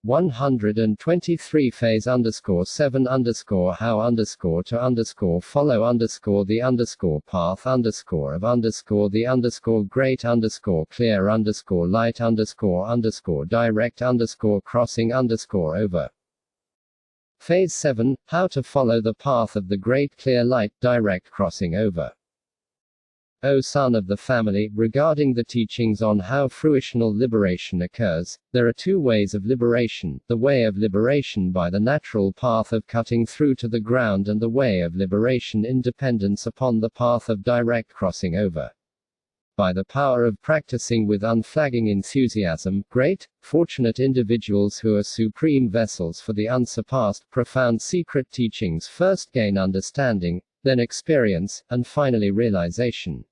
123 phase _7 how to follow the path of the great clear light direct crossing over. Phase 7, how to follow the path of the great clear light direct crossing over. O son of the family, regarding the teachings on how fruitional liberation occurs, there are two ways of liberation, the way of liberation by the natural path of cutting through to the ground and the way of liberation in dependence upon the path of direct crossing over. By the power of practicing with unflagging enthusiasm, great, fortunate individuals who are supreme vessels for the unsurpassed, profound secret teachings first gain understanding, then experience, and finally realization.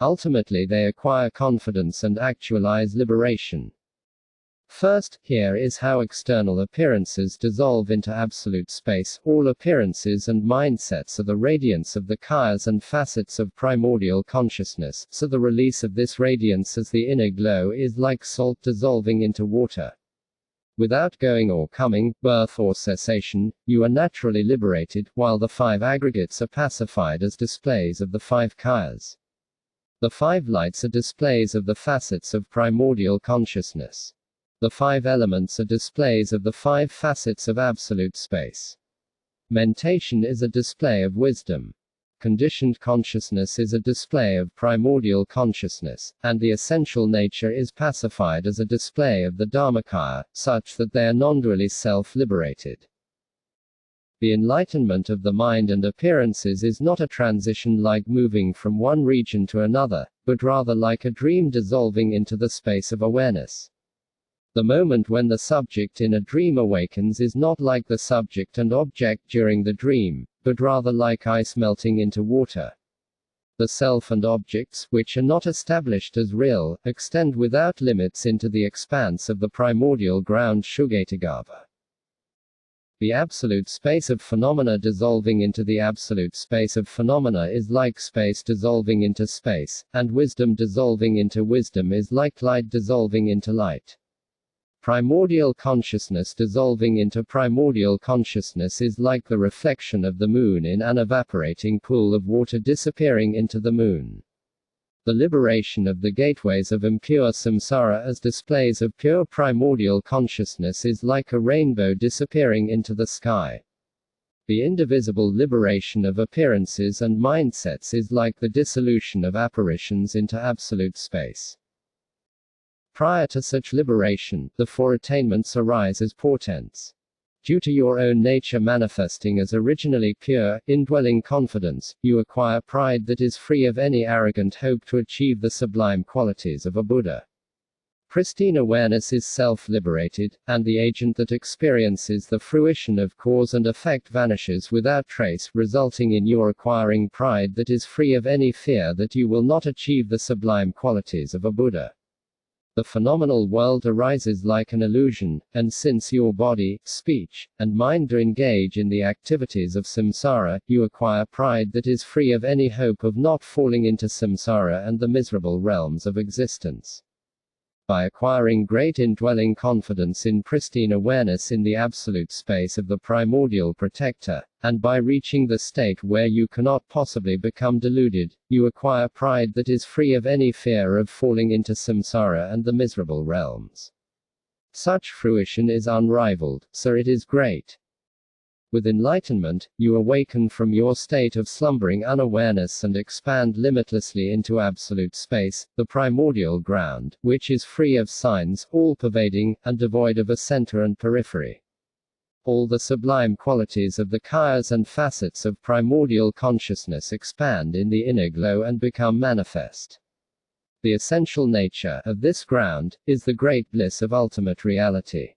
Ultimately they acquire confidence and actualize liberation. First, here is how external appearances dissolve into absolute space. All appearances and mindsets are the radiance of the kayas and facets of primordial consciousness, so the release of this radiance as the inner glow is like salt dissolving into water. Without going or coming, birth or cessation, you are naturally liberated, while the five aggregates are pacified as displays of the five kayas. The five lights are displays of the facets of primordial consciousness. The five elements are displays of the five facets of absolute space. Mentation is a display of wisdom. Conditioned consciousness is a display of primordial consciousness, and the essential nature is pacified as a display of the Dharmakaya, such that they are non-dually self-liberated. The enlightenment of the mind and appearances is not a transition like moving from one region to another, but rather like a dream dissolving into the space of awareness. The moment when the subject in a dream awakens is not like the subject and object during the dream, but rather like ice melting into water. The self and objects, which are not established as real, extend without limits into the expanse of the primordial ground Shugatagava. The absolute space of phenomena dissolving into the absolute space of phenomena is like space dissolving into space, and wisdom dissolving into wisdom is like light dissolving into light. Primordial consciousness dissolving into primordial consciousness is like the reflection of the moon in an evaporating pool of water disappearing into the moon. The liberation of the gateways of impure samsara as displays of pure primordial consciousness is like a rainbow disappearing into the sky. The indivisible liberation of appearances and mindsets is like the dissolution of apparitions into absolute space. Prior to such liberation, the four attainments arise as portents. Due to your own nature manifesting as originally pure, indwelling confidence, you acquire pride that is free of any arrogant hope to achieve the sublime qualities of a Buddha. Pristine awareness is self-liberated, and the agent that experiences the fruition of cause and effect vanishes without trace, resulting in your acquiring pride that is free of any fear that you will not achieve the sublime qualities of a Buddha. The phenomenal world arises like an illusion, and since your body, speech, and mind do engage in the activities of samsara, you acquire pride that is free of any hope of not falling into samsara and the miserable realms of existence. By acquiring great indwelling confidence in pristine awareness in the absolute space of the primordial protector, and by reaching the state where you cannot possibly become deluded, you acquire pride that is free of any fear of falling into samsara and the miserable realms. Such fruition is unrivaled, so it is great. With enlightenment, you awaken from your state of slumbering unawareness and expand limitlessly into absolute space, the primordial ground, which is free of signs, all-pervading, and devoid of a center and periphery. All the sublime qualities of the kayas and facets of primordial consciousness expand in the inner glow and become manifest. The essential nature of this ground is the great bliss of ultimate reality.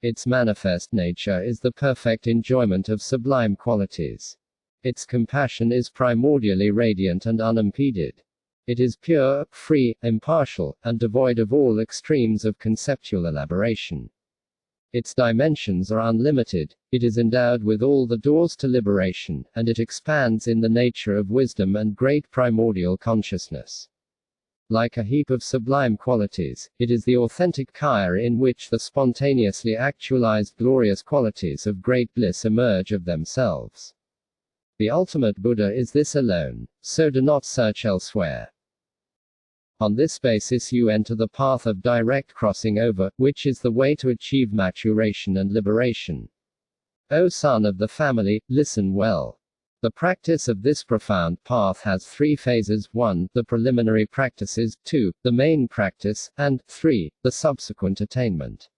Its manifest nature is the perfect enjoyment of sublime qualities. Its compassion is primordially radiant and unimpeded. It is pure, free, impartial, and devoid of all extremes of conceptual elaboration. Its dimensions are unlimited, it is endowed with all the doors to liberation, and it expands in the nature of wisdom and great primordial consciousness. Like a heap of sublime qualities, it is the authentic kaya in which the spontaneously actualized glorious qualities of great bliss emerge of themselves. The ultimate Buddha is this alone, so do not search elsewhere. On this basis you enter the path of direct crossing over, which is the way to achieve maturation and liberation. O son of the family, listen well. The practice of this profound path has 3 phases: 1. The preliminary practices, 2. The main practice, and 3. The subsequent attainment.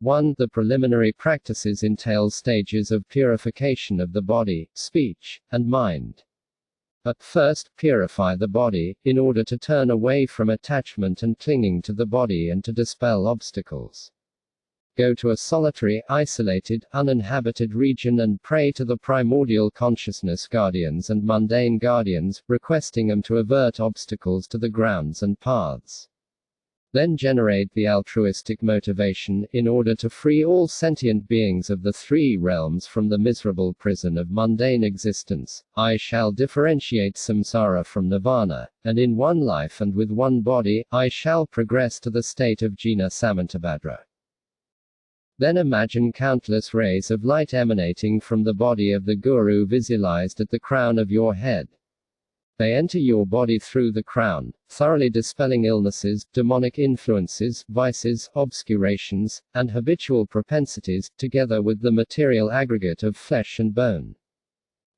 1. The preliminary practices entail stages of purification of the body, speech, and mind. But first, purify the body, in order to turn away from attachment and clinging to the body and to dispel obstacles. Go to a solitary, isolated, uninhabited region and pray to the primordial consciousness guardians and mundane guardians, requesting them to avert obstacles to the grounds and paths. Then generate the altruistic motivation, in order to free all sentient beings of the 3 realms from the miserable prison of mundane existence. I shall differentiate samsara from nirvana, and in one life and with one body, I shall progress to the state of jina samantabhadra. Then imagine countless rays of light emanating from the body of the Guru visualized at the crown of your head. They enter your body through the crown, thoroughly dispelling illnesses, demonic influences, vices, obscurations, and habitual propensities, together with the material aggregate of flesh and bone.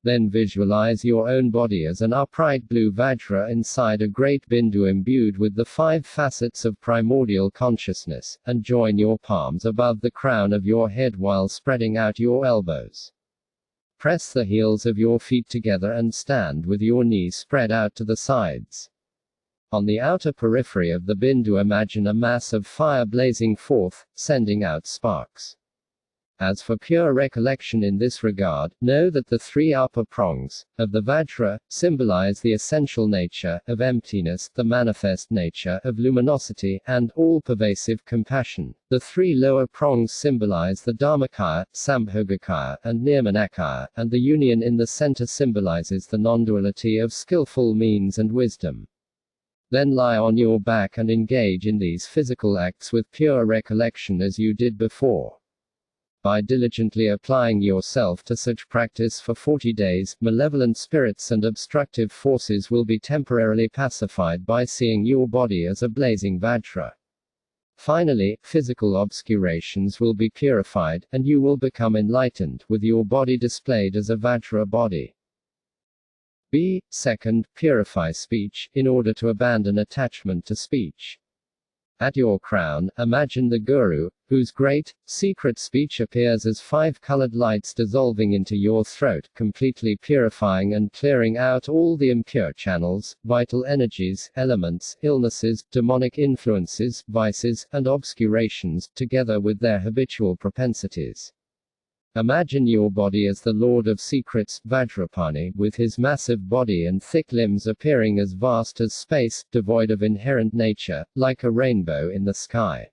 Then visualize your own body as an upright blue Vajra inside a great Bindu imbued with the 5 facets of primordial consciousness, and join your palms above the crown of your head while spreading out your elbows. Press the heels of your feet together and stand with your knees spread out to the sides. On the outer periphery of the Bindu imagine a mass of fire blazing forth, sending out sparks. As for pure recollection in this regard, know that the 3 upper prongs of the Vajra symbolize the essential nature of emptiness, the manifest nature of luminosity, and all-pervasive compassion. The 3 lower prongs symbolize the Dharmakaya, Sambhogakaya, and Nirmanakaya, and the union in the center symbolizes the non-duality of skillful means and wisdom. Then lie on your back and engage in these physical acts with pure recollection as you did before. By diligently applying yourself to such practice for 40 days, malevolent spirits and obstructive forces will be temporarily pacified by seeing your body as a blazing Vajra. Finally, physical obscurations will be purified, and you will become enlightened, with your body displayed as a Vajra body. B. Second, purify speech, in order to abandon attachment to speech. At your crown, imagine the Guru, whose great, secret speech appears as 5 colored lights dissolving into your throat, completely purifying and clearing out all the impure channels, vital energies, elements, illnesses, demonic influences, vices, and obscurations, together with their habitual propensities. Imagine your body as the Lord of Secrets, Vajrapani, with his massive body and thick limbs appearing as vast as space, devoid of inherent nature, like a rainbow in the sky.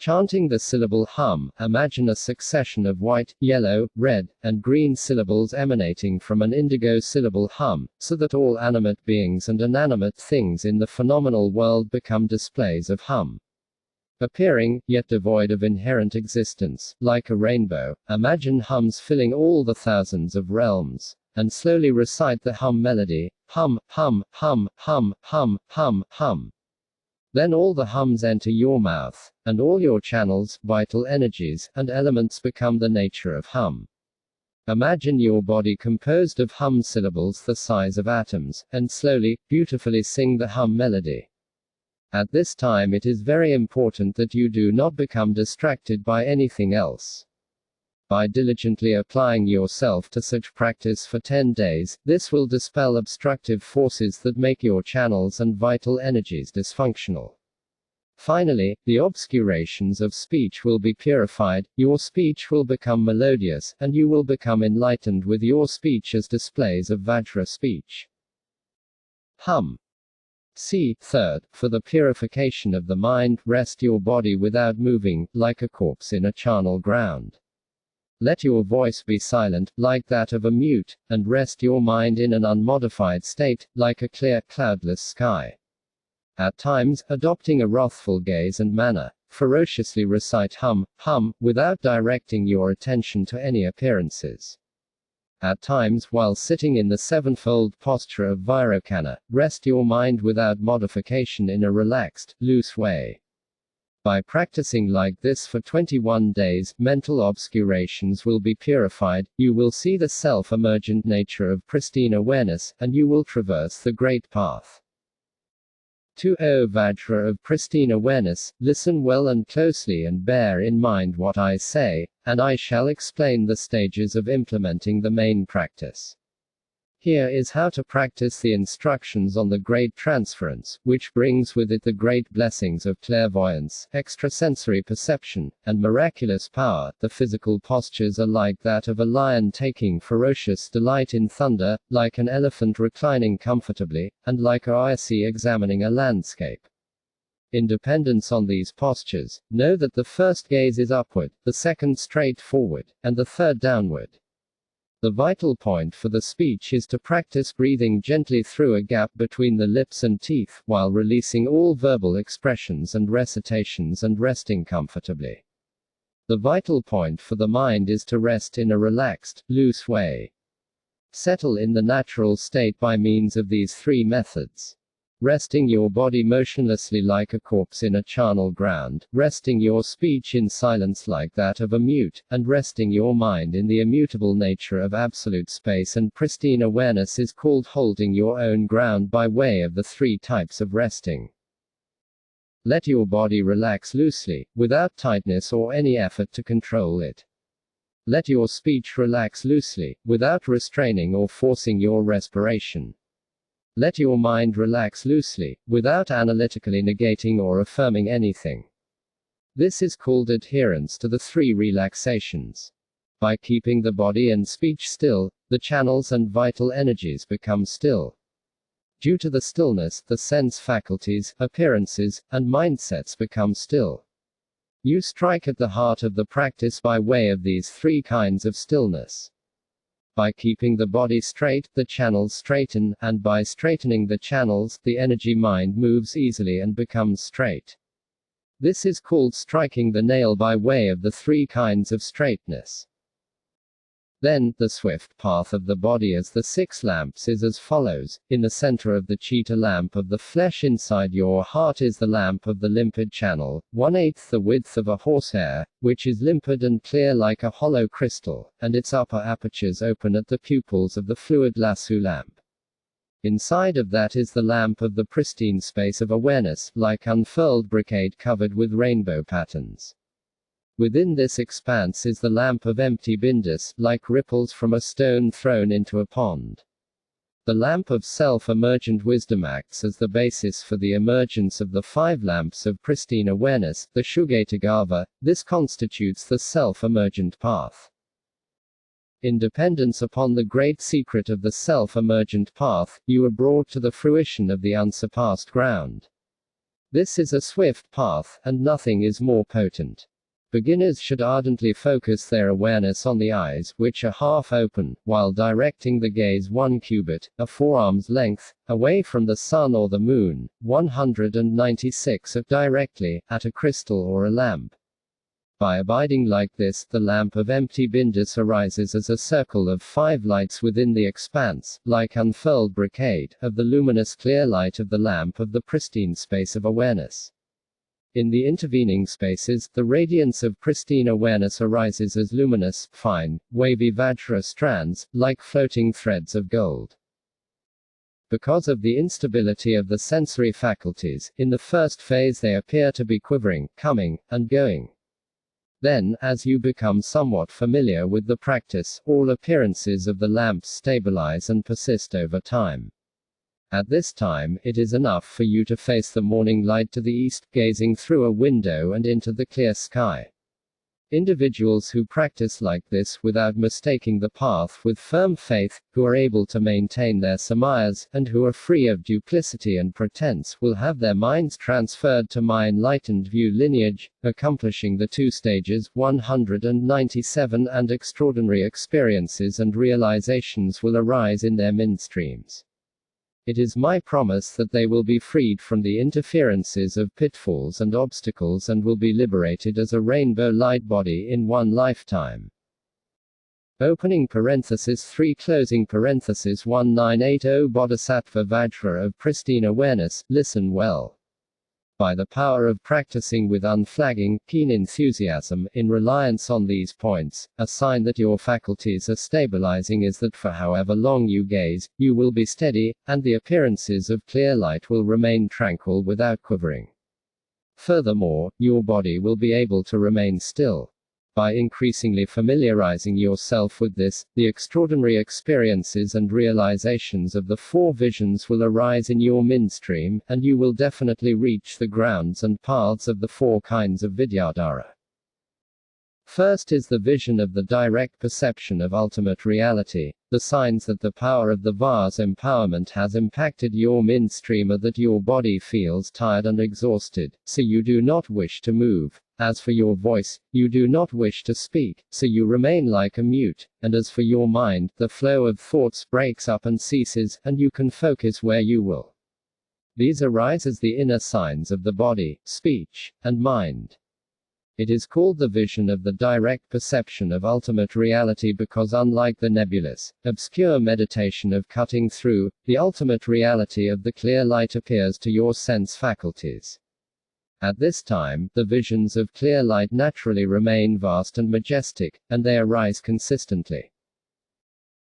Chanting the syllable hum, imagine a succession of white, yellow, red, and green syllables emanating from an indigo syllable hum, so that all animate beings and inanimate things in the phenomenal world become displays of hum. Appearing, yet devoid of inherent existence, like a rainbow, imagine hums filling all the thousands of realms, and slowly recite the hum melody, hum, hum, hum, hum, hum, hum, hum. Then all the hums enter your mouth, and all your channels, vital energies, and elements become the nature of hum. Imagine your body composed of hum syllables the size of atoms, and slowly, beautifully sing the hum melody. At this time it is very important that you do not become distracted by anything else. By diligently applying yourself to such practice for 10 days, this will dispel obstructive forces that make your channels and vital energies dysfunctional. Finally, the obscurations of speech will be purified, your speech will become melodious, and you will become enlightened with your speech as displays of Vajra speech. Hum. C. Third, for the purification of the mind, rest your body without moving, like a corpse in a charnel ground. Let your voice be silent, like that of a mute, and rest your mind in an unmodified state, like a clear, cloudless sky. At times, adopting a wrathful gaze and manner, ferociously recite hum, hum, without directing your attention to any appearances. At times, while sitting in the sevenfold posture of VAJRA, rest your mind without modification in a relaxed, loose way. By practicing like this for 21 days, mental obscurations will be purified, you will see the self-emergent nature of pristine awareness, and you will traverse the great path. 2.0 Vajra of pristine awareness. Listen well and closely and bear in mind what I say, and I shall explain the stages of implementing the main practice. Here is how to practice the instructions on the great transference, which brings with it the great blessings of clairvoyance, extrasensory perception, and miraculous power. The physical postures are like that of a lion taking ferocious delight in thunder, like an elephant reclining comfortably, and like a oasis examining a landscape. In dependence on these postures, know that the first gaze is upward, the second straight forward, and the third downward. The vital point for the speech is to practice breathing gently through a gap between the lips and teeth, while releasing all verbal expressions and recitations and resting comfortably. The vital point for the mind is to rest in a relaxed, loose way. Settle in the natural state by means of these three methods. Resting your body motionlessly like a corpse in a charnel ground, resting your speech in silence like that of a mute, and resting your mind in the immutable nature of absolute space and pristine awareness is called holding your own ground by way of the three types of resting. Let your body relax loosely, without tightness or any effort to control it. Let your speech relax loosely, without restraining or forcing your respiration. Let your mind relax loosely, without analytically negating or affirming anything. This is called adherence to the three relaxations. By keeping the body and speech still, the channels and vital energies become still. Due to the stillness, the sense faculties, appearances, and mindsets become still. You strike at the heart of the practice by way of these three kinds of stillness. By keeping the body straight, the channels straighten, and by straightening the channels, the energy mind moves easily and becomes straight. This is called striking the nail by way of the three kinds of straightness. Then, the swift path of the body as the 6 lamps is as follows. In the center of the cheetah lamp of the flesh inside your heart is the lamp of the limpid channel, 1/8 the width of a horsehair, which is limpid and clear like a hollow crystal, and its upper apertures open at the pupils of the fluid lasso lamp. Inside of that is the lamp of the pristine space of awareness, like unfurled brocade covered with rainbow patterns. Within this expanse is the lamp of empty bindus, like ripples from a stone thrown into a pond. The lamp of self-emergent wisdom acts as the basis for the emergence of the 5 lamps of pristine awareness, the Shugatagava. This constitutes the self-emergent path. In dependence upon the great secret of the self-emergent path, you are brought to the fruition of the unsurpassed ground. This is a swift path, and nothing is more potent. Beginners should ardently focus their awareness on the eyes, which are half open, while directing the gaze 1 cubit, a forearm's length, away from the sun or the moon, 196 directly, at a crystal or a lamp. By abiding like this, the lamp of empty bindus arises as a circle of 5 lights within the expanse, like unfurled brocade, of the luminous clear light of the lamp of the pristine space of awareness. In the intervening spaces, the radiance of pristine awareness arises as luminous, fine, wavy Vajra strands, like floating threads of gold. Because of the instability of the sensory faculties, in the first phase they appear to be quivering, coming, and going. Then, as you become somewhat familiar with the practice, all appearances of the lamps stabilize and persist over time. At this time, it is enough for you to face the morning light to the east, gazing through a window and into the clear sky. Individuals who practice like this without mistaking the path with firm faith, who are able to maintain their samayas, and who are free of duplicity and pretense, will have their minds transferred to my enlightened view lineage, accomplishing the 2 stages 197, and extraordinary experiences and realizations will arise in their mind streams. It is my promise that they will be freed from the interferences of pitfalls and obstacles and will be liberated as a rainbow light body in one lifetime. Opening parenthesis 3 closing parenthesis 1980 Bodhisattva Vajra of pristine awareness, listen well. By the power of practicing with unflagging, keen enthusiasm, in reliance on these points, a sign that your faculties are stabilizing is that for however long you gaze, you will be steady, and the appearances of clear light will remain tranquil without quivering. Furthermore, your body will be able to remain still. By increasingly familiarizing yourself with this, the extraordinary experiences and realizations of the four visions will arise in your midstream, and you will definitely reach the grounds and paths of the four kinds of Vidyadhara. First is the vision of the direct perception of ultimate reality. The signs that the power of the Va's empowerment has impacted your midstream are that your body feels tired and exhausted, so you do not wish to move. As for your voice, you do not wish to speak, so you remain like a mute, and as for your mind, the flow of thoughts breaks up and ceases, and you can focus where you will. These arise as the inner signs of the body, speech, and mind. It is called the vision of the direct perception of ultimate reality because unlike the nebulous, obscure meditation of cutting through, the ultimate reality of the clear light appears to your sense faculties. At this time, the visions of clear light naturally remain vast and majestic, and they arise consistently.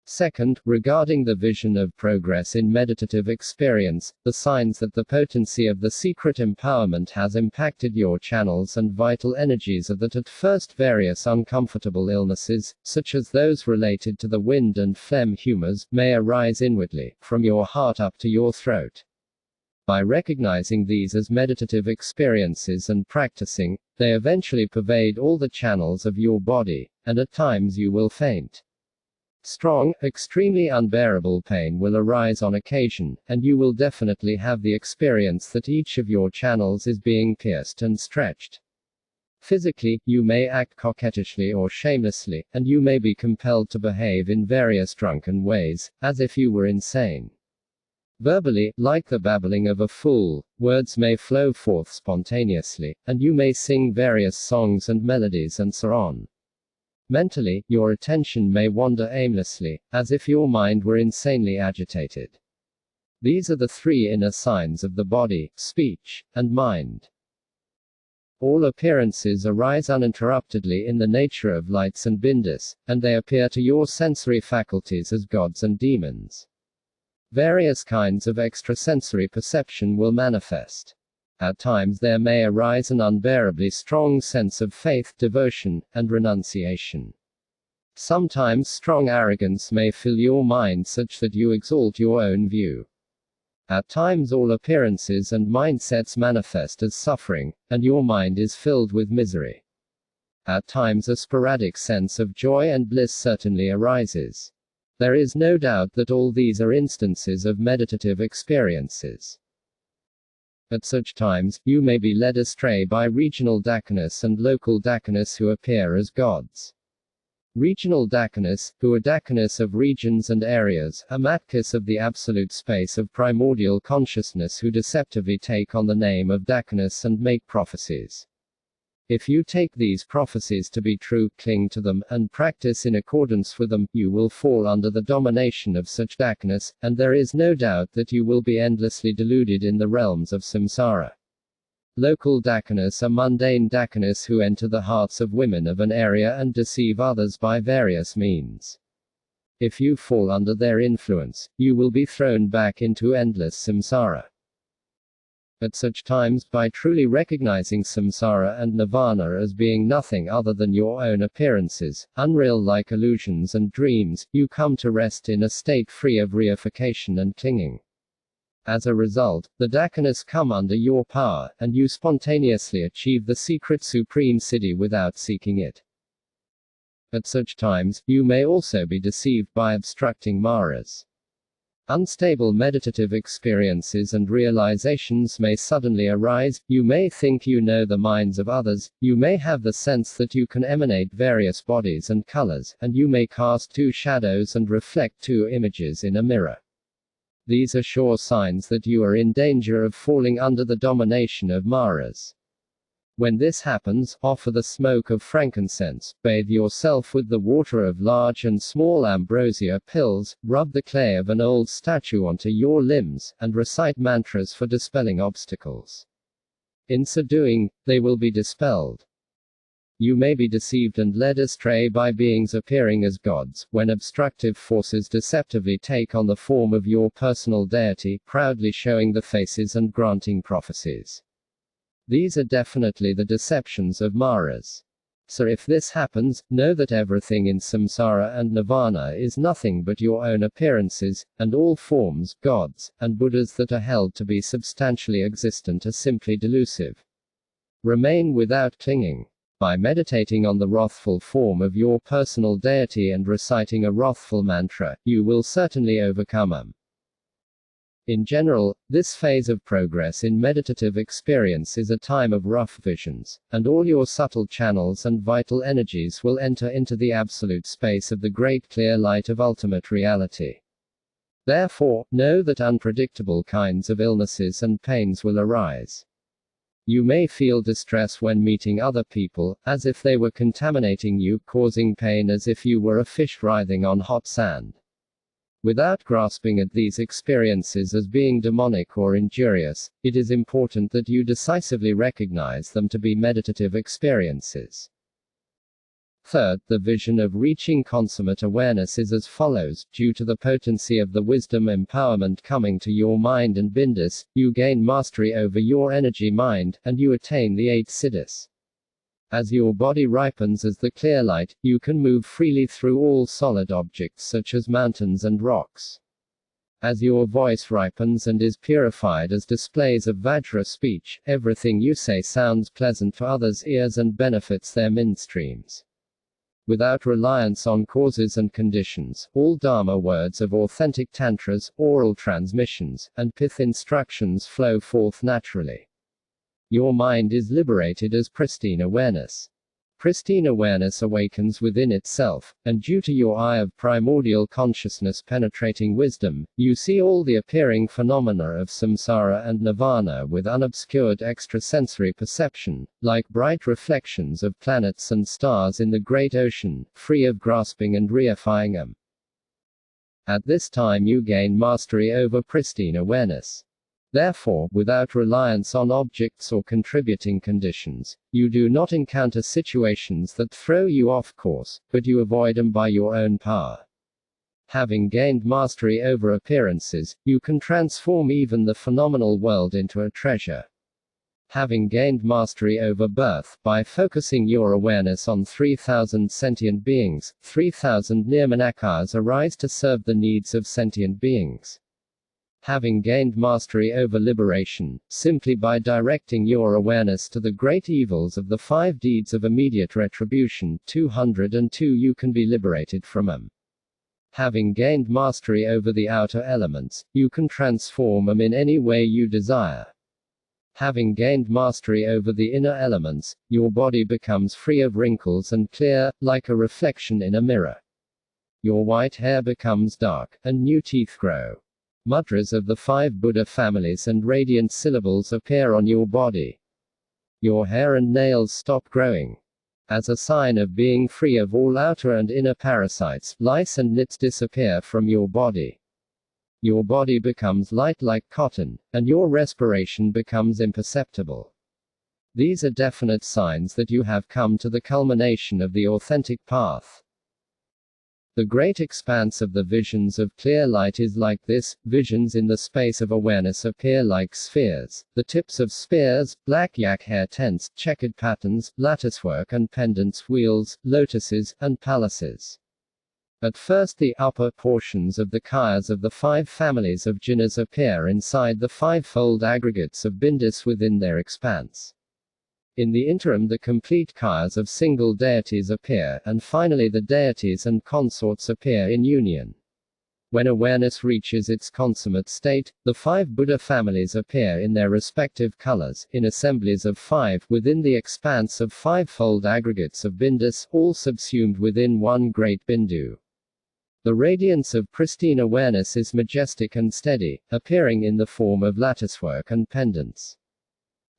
Second, regarding the vision of progress in meditative experience, the signs that the potency of the secret empowerment has impacted your channels and vital energies are that at first various uncomfortable illnesses, such as those related to the wind and phlegm humors, may arise inwardly, from your heart up to your throat. By recognizing these as meditative experiences and practicing, they eventually pervade all the channels of your body, and at times you will faint. Strong, extremely unbearable pain will arise on occasion, and you will definitely have the experience that each of your channels is being pierced and stretched. Physically, you may act coquettishly or shamelessly, and you may be compelled to behave in various drunken ways, as if you were insane. Verbally, like the babbling of a fool, words may flow forth spontaneously, and you may sing various songs and melodies and so on. Mentally, your attention may wander aimlessly, as if your mind were insanely agitated. These are the three inner signs of the body, speech, and mind. All appearances arise uninterruptedly in the nature of lights and bindus, and they appear to your sensory faculties as gods and demons. Various kinds of extrasensory perception will manifest. At times there may arise an unbearably strong sense of faith, devotion, and renunciation. Sometimes strong arrogance may fill your mind such that you exalt your own view. At times all appearances and mindsets manifest as suffering, and your mind is filled with misery. At times a sporadic sense of joy and bliss certainly arises. There is no doubt that all these are instances of meditative experiences. At such times, you may be led astray by regional dakanas and local dakanas who appear as gods. Regional dakanas, who are dakanas of regions and areas, are matkas of the absolute space of primordial consciousness who deceptively take on the name of dakanas and make prophecies. If you take these prophecies to be true, cling to them, and practice in accordance with them, you will fall under the domination of such dakanas, and there is no doubt that you will be endlessly deluded in the realms of samsara. Local dakanas are mundane dakanas who enter the hearts of women of an area and deceive others by various means. If you fall under their influence, you will be thrown back into endless samsara. At such times, by truly recognizing samsara and nirvana as being nothing other than your own appearances, unreal-like illusions and dreams, you come to rest in a state free of reification and clinging. As a result, the dakanas come under your power, and you spontaneously achieve the secret supreme siddhi without seeking it. At such times, you may also be deceived by obstructing maras. Unstable meditative experiences and realizations may suddenly arise. You may think you know the minds of others, you may have the sense that you can emanate various bodies and colors, and you may cast two shadows and reflect two images in a mirror. These are sure signs that you are in danger of falling under the domination of Maras. When this happens, offer the smoke of frankincense, bathe yourself with the water of large and small ambrosia pills, rub the clay of an old statue onto your limbs, and recite mantras for dispelling obstacles. In so doing, they will be dispelled. You may be deceived and led astray by beings appearing as gods, when obstructive forces deceptively take on the form of your personal deity, proudly showing the faces and granting prophecies. These are definitely the deceptions of Maras. So if this happens, know that everything in samsara and nirvana is nothing but your own appearances, and all forms, gods, and Buddhas that are held to be substantially existent are simply delusive. Remain without clinging. By meditating on the wrathful form of your personal deity and reciting a wrathful mantra, you will certainly overcome them. In general, this phase of progress in meditative experience is a time of rough visions, and all your subtle channels and vital energies will enter into the absolute space of the great clear light of ultimate reality. Therefore, know that unpredictable kinds of illnesses and pains will arise. You may feel distress when meeting other people, as if they were contaminating you, causing pain as if you were a fish writhing on hot sand. Without grasping at these experiences as being demonic or injurious, it is important that you decisively recognize them to be meditative experiences. Third, the vision of reaching consummate awareness is as follows: due to the potency of the wisdom empowerment coming to your mind and bindis, you gain mastery over your energy mind, and you attain the 8 siddhis. As your body ripens as the clear light, you can move freely through all solid objects such as mountains and rocks. As your voice ripens and is purified as displays of VAJRA speech, everything you say sounds pleasant for others' ears and benefits their midstreams. Without reliance on causes and conditions, all Dharma words of authentic tantras, oral transmissions, and pith instructions flow forth naturally. Your mind is liberated as pristine awareness. Pristine awareness awakens within itself, and due to your eye of primordial consciousness penetrating wisdom, you see all the appearing phenomena of samsara and nirvana with unobscured extrasensory perception, like bright reflections of planets and stars in the great ocean, free of grasping and reifying them. At this time you gain mastery over pristine awareness. Therefore, without reliance on objects or contributing conditions, you do not encounter situations that throw you off course, but you avoid them by your own power. Having gained mastery over appearances, you can transform even the phenomenal world into a treasure. Having gained mastery over birth, by focusing your awareness on 3,000 sentient beings, 3,000 nirmanakaras arise to serve the needs of sentient beings. Having gained mastery over liberation, simply by directing your awareness to the great evils of the 5 deeds of immediate retribution, 202 you can be liberated from them. Having gained mastery over the outer elements, you can transform them in any way you desire. Having gained mastery over the inner elements, your body becomes free of wrinkles and clear, like a reflection in a mirror. Your white hair becomes dark, and new teeth grow. Mudras of the 5 Buddha families and radiant syllables appear on your body. Your hair and nails stop growing. As a sign of being free of all outer and inner parasites, lice and nits disappear from your body. Your body becomes light like cotton, and your respiration becomes imperceptible. These are definite signs that you have come to the culmination of the authentic path. The great expanse of the visions of clear light is like this. Visions in the space of awareness appear like spheres, the tips of spears, black yak hair tents, checkered patterns, latticework and pendants, wheels, lotuses, and palaces. At first the upper portions of the kayas of the 5 families of jhanas appear inside the 5-fold aggregates of bindis within their expanse. In the interim the complete kayas of single deities appear, and finally the deities and consorts appear in union. When awareness reaches its consummate state, the 5 Buddha families appear in their respective colors, in assemblies of 5, within the expanse of 5-fold aggregates of bindis, all subsumed within one great bindu. The radiance of pristine awareness is majestic and steady, appearing in the form of latticework and pendants.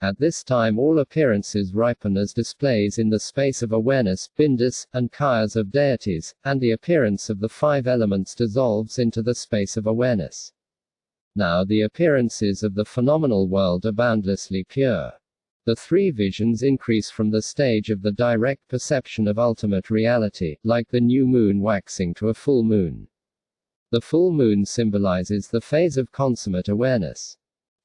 At this time all appearances ripen as displays in the space of awareness, bindus, and kayas of deities, and the appearance of the five elements dissolves into the space of awareness. Now the appearances of the phenomenal world are boundlessly pure. The three visions increase from the stage of the direct perception of ultimate reality, like the new moon waxing to a full moon. The full moon symbolizes the phase of consummate awareness.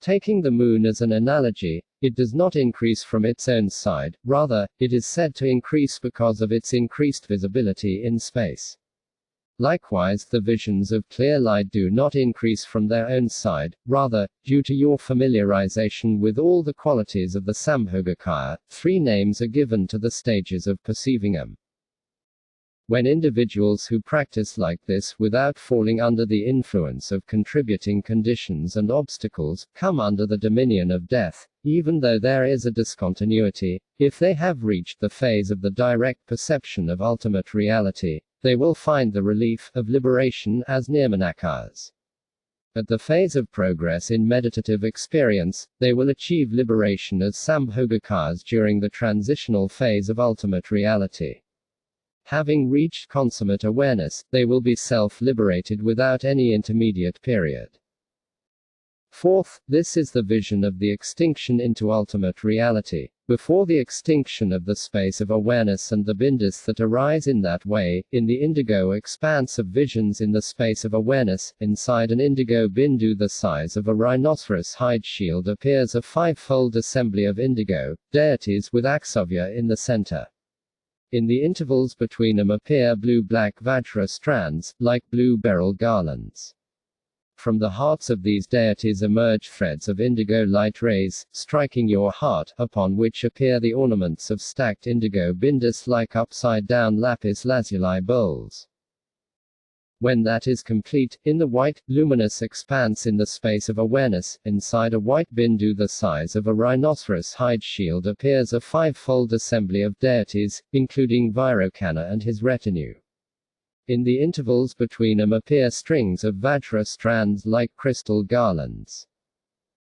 Taking the moon as an analogy, it does not increase from its own side, rather, it is said to increase because of its increased visibility in space. Likewise, the visions of clear light do not increase from their own side, rather, due to your familiarization with all the qualities of the Sambhogakaya, three names are given to the stages of perceiving them. When individuals who practice like this without falling under the influence of contributing conditions and obstacles, come under the dominion of death, even though there is a discontinuity, if they have reached the phase of the direct perception of ultimate reality, they will find the relief of liberation as nirmanakayas. At the phase of progress in meditative experience, they will achieve liberation as Sambhogakayas during the transitional phase of ultimate reality. Having reached consummate awareness, they will be self-liberated without any intermediate period. Fourth, this is the vision of the extinction into ultimate reality. Before the extinction of the space of awareness and the bindus that arise in that way, in the indigo expanse of visions in the space of awareness, inside an indigo bindu the size of a rhinoceros hide shield appears a five-fold assembly of indigo, deities with Aksavya in the center. In the intervals between them appear blue-black Vajra strands, like blue beryl garlands. From the hearts of these deities emerge threads of indigo light rays, striking your heart, upon which appear the ornaments of stacked indigo bindus like upside-down lapis lazuli bowls. When that is complete, in the white, luminous expanse in the space of awareness, inside a white bindu the size of a rhinoceros hide shield appears a five-fold assembly of deities, including Vairocana and his retinue. In the intervals between them appear strings of Vajra strands like crystal garlands.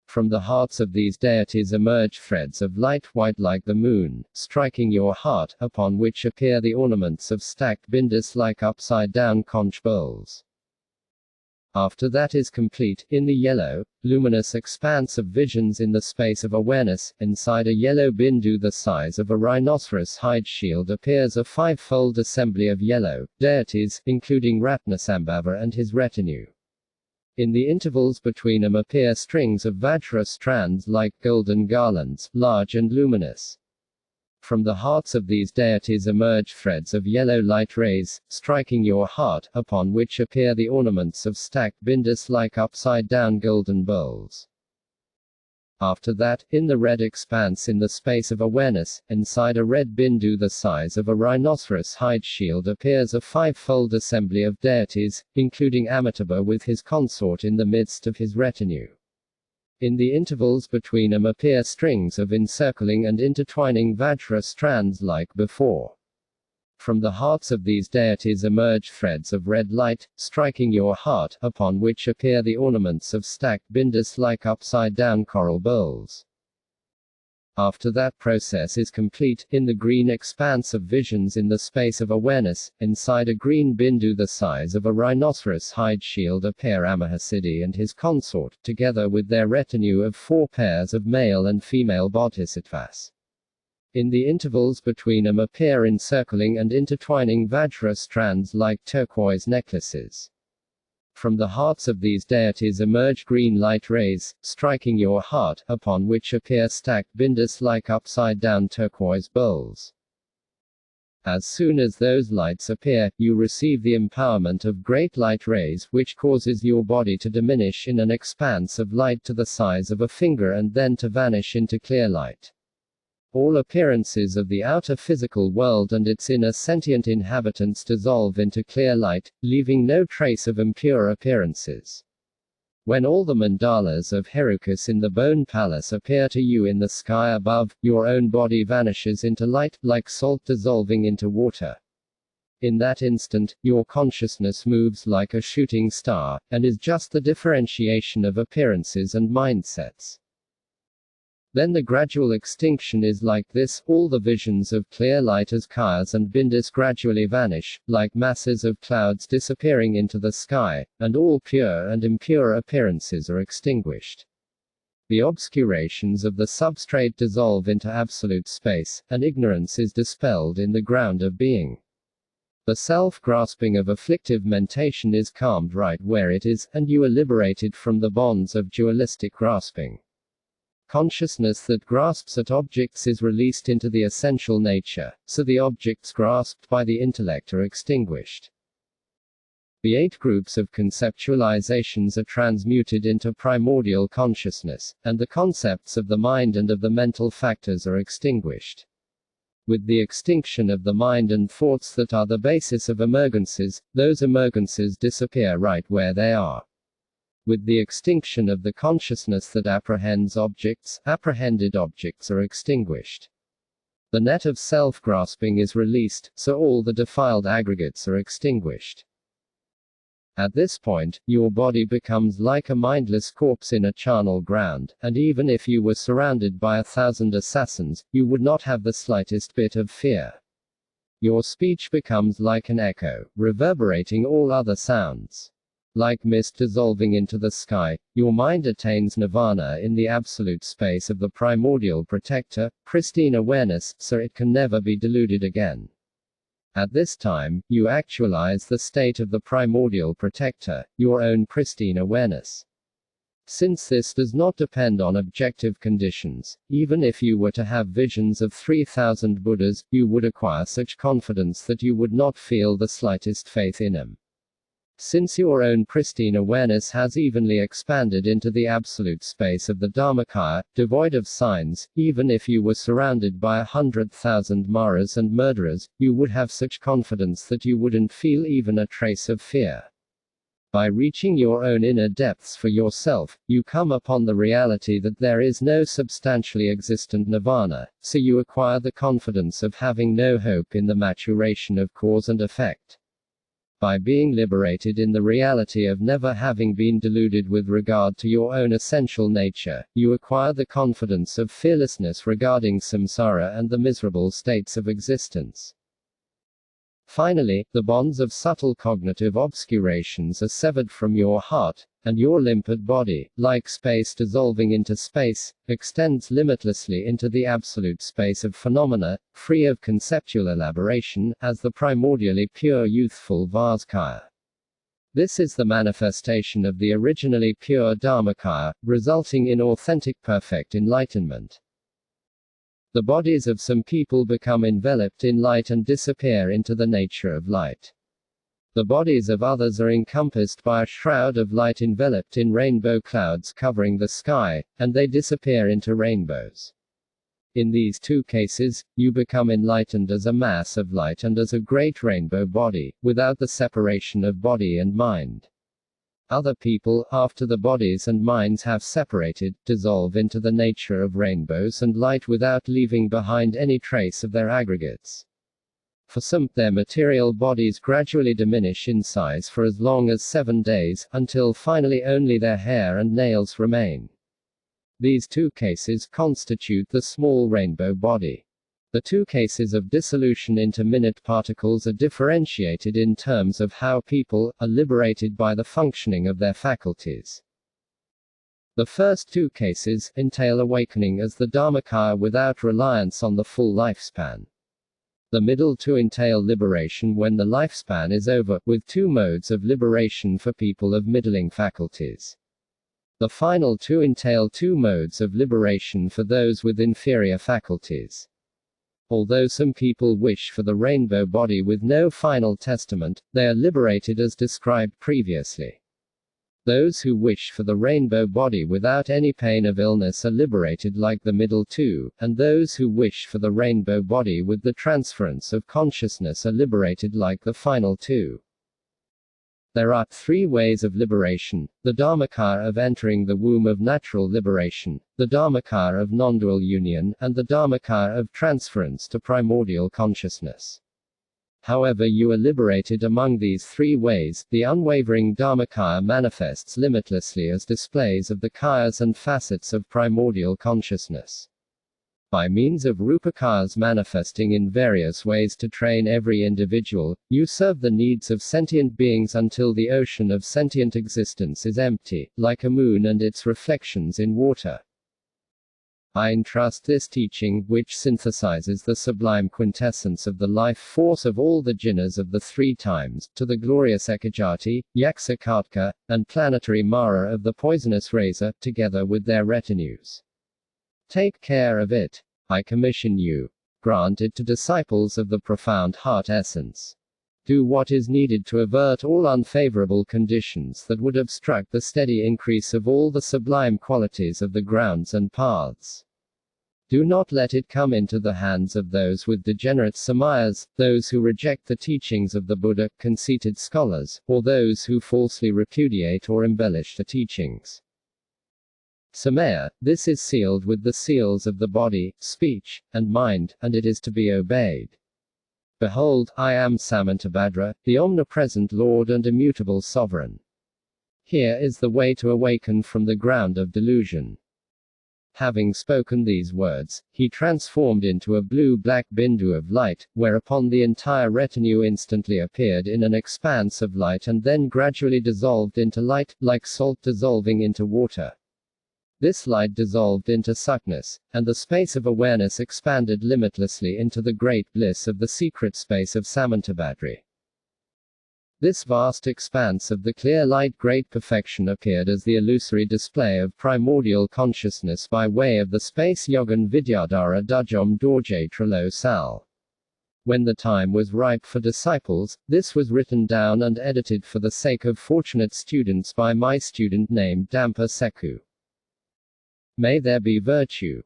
From the hearts of these deities emerge threads of light white like the moon, striking your heart, upon which appear the ornaments of stacked bindus like upside-down conch bowls. After that is complete, in the yellow, luminous expanse of visions in the space of awareness, inside a yellow bindu the size of a rhinoceros hide shield appears a five-fold assembly of yellow deities, including Ratnasambhava and his retinue. In the intervals between them appear strings of Vajra strands like golden garlands, large and luminous. From the hearts of these deities emerge threads of yellow light rays, striking your heart, upon which appear the ornaments of stacked bindus like upside-down golden bowls. After that, in the red expanse in the space of awareness, inside a red bindu the size of a rhinoceros hide shield appears a five-fold assembly of deities, including Amitabha with his consort in the midst of his retinue. In the intervals between them appear strings of encircling and intertwining Vajra strands like before. From the hearts of these deities emerge threads of red light, striking your heart, upon which appear the ornaments of stacked bindus like upside-down coral bowls. After that process is complete, in the green expanse of visions in the space of awareness, inside a green bindu the size of a rhinoceros hide shield appear Amahasiddhi and his consort, together with their retinue of 4 pairs of male and female bodhisattvas. In the intervals between them appear encircling and intertwining Vajra strands like turquoise necklaces. From the hearts of these deities emerge green light rays, striking your heart, upon which appear stacked bindus like upside-down turquoise bowls. As soon as those lights appear, you receive the empowerment of great light rays, which causes your body to diminish in an expanse of light to the size of a finger and then to vanish into clear light. All appearances of the outer physical world and its inner sentient inhabitants dissolve into clear light, leaving no trace of impure appearances. When all the mandalas of Herukas in the bone palace appear to you in the sky above, your own body vanishes into light, like salt dissolving into water. In that instant, your consciousness moves like a shooting star, and is just the differentiation of appearances and mindsets. Then the gradual extinction is like this: all the visions of clear light as kayas and bindis gradually vanish, like masses of clouds disappearing into the sky, and all pure and impure appearances are extinguished. The obscurations of the substrate dissolve into absolute space, and ignorance is dispelled in the ground of being. The self-grasping of afflictive mentation is calmed right where it is, and you are liberated from the bonds of dualistic grasping. Consciousness that grasps at objects is released into the essential nature, so the objects grasped by the intellect are extinguished. The 8 groups of conceptualizations are transmuted into primordial consciousness, and the concepts of the mind and of the mental factors are extinguished. With the extinction of the mind and thoughts that are the basis of emergences, those emergences disappear right where they are. With the extinction of the consciousness that apprehends objects, apprehended objects are extinguished. The net of self-grasping is released, so all the defiled aggregates are extinguished. At this point, your body becomes like a mindless corpse in a charnel ground, and even if you were surrounded by 1,000 assassins, you would not have the slightest bit of fear. Your speech becomes like an echo, reverberating all other sounds. Like mist dissolving into the sky, your mind attains nirvana in the absolute space of the primordial protector, pristine awareness, so it can never be deluded again. At this time, you actualize the state of the primordial protector, your own pristine awareness. Since this does not depend on objective conditions, even if you were to have visions of 3,000 Buddhas, you would acquire such confidence that you would not feel the slightest faith in them. Since your own pristine awareness has evenly expanded into the absolute space of the Dharmakaya, devoid of signs, even if you were surrounded by 100,000 Maras and murderers, you would have such confidence that you wouldn't feel even a trace of fear. By reaching your own inner depths for yourself, you come upon the reality that there is no substantially existent nirvana, so you acquire the confidence of having no hope in the maturation of cause and effect. By being liberated in the reality of never having been deluded with regard to your own essential nature, you acquire the confidence of fearlessness regarding samsara and the miserable states of existence. Finally, the bonds of subtle cognitive obscurations are severed from your heart, and your limpid body, like space dissolving into space, extends limitlessly into the absolute space of phenomena, free of conceptual elaboration, as the primordially pure youthful Vajrakaya. This is the manifestation of the originally pure Dharmakaya, resulting in authentic perfect enlightenment. The bodies of some people become enveloped in light and disappear into the nature of light. The bodies of others are encompassed by a shroud of light enveloped in rainbow clouds covering the sky, and they disappear into rainbows. In these 2 cases, you become enlightened as a mass of light and as a great rainbow body, without the separation of body and mind. Other people, after the bodies and minds have separated, dissolve into the nature of rainbows and light without leaving behind any trace of their aggregates. For some, their material bodies gradually diminish in size for as long as 7 days, until finally only their hair and nails remain. These 2 cases constitute the small rainbow body. The 2 cases of dissolution into minute particles are differentiated in terms of how people are liberated by the functioning of their faculties. The first 2 cases entail awakening as the Dharmakaya without reliance on the full lifespan. The middle 2 entail liberation when the lifespan is over, with 2 modes of liberation for people of middling faculties. The final 2 entail 2 modes of liberation for those with inferior faculties. Although some people wish for the rainbow body with no final testament, they are liberated as described previously. Those who wish for the rainbow body without any pain of illness are liberated like the middle 2, and those who wish for the rainbow body with the transference of consciousness are liberated like the final 2. There are 3 ways of liberation: the Dharmakaya of entering the womb of natural liberation, the Dharmakaya of non-dual union, and the Dharmakaya of transference to primordial consciousness. However you are liberated among these three ways, the unwavering Dharmakaya manifests limitlessly as displays of the kayas and facets of primordial consciousness. By means of Rupakayas manifesting in various ways to train every individual, you serve the needs of sentient beings until the ocean of sentient existence is empty, like a moon and its reflections in water. I entrust this teaching, which synthesizes the sublime quintessence of the life force of all the jhinas of the three times, to the glorious Ekajati, Yaksa and planetary Mara of the poisonous razor, together with their retinues. Take care of it. I commission you. Grant it to disciples of the profound heart essence. Do what is needed to avert all unfavorable conditions that would obstruct the steady increase of all the sublime qualities of the grounds and paths. Do not let it come into the hands of those with degenerate samayas, those who reject the teachings of the Buddha, conceited scholars, or those who falsely repudiate or embellish the teachings. Samaya, this is sealed with the seals of the body, speech, and mind, and it is to be obeyed. Behold, I am Samantabhadra, the omnipresent Lord and immutable Sovereign. Here is the way to awaken from the ground of delusion. Having spoken these words, he transformed into a blue-black bindu of light, whereupon the entire retinue instantly appeared in an expanse of light and then gradually dissolved into light, like salt dissolving into water. This light dissolved into suckness, and the space of awareness expanded limitlessly into the great bliss of the secret space of Samantabhadra. This vast expanse of the clear light great perfection appeared as the illusory display of primordial consciousness by way of the space Yogan Vidyadhara Düdjom Dorje Trilo Sal. When the time was ripe for disciples, this was written down and edited for the sake of fortunate students by my student named Dampa Seku. May there be virtue.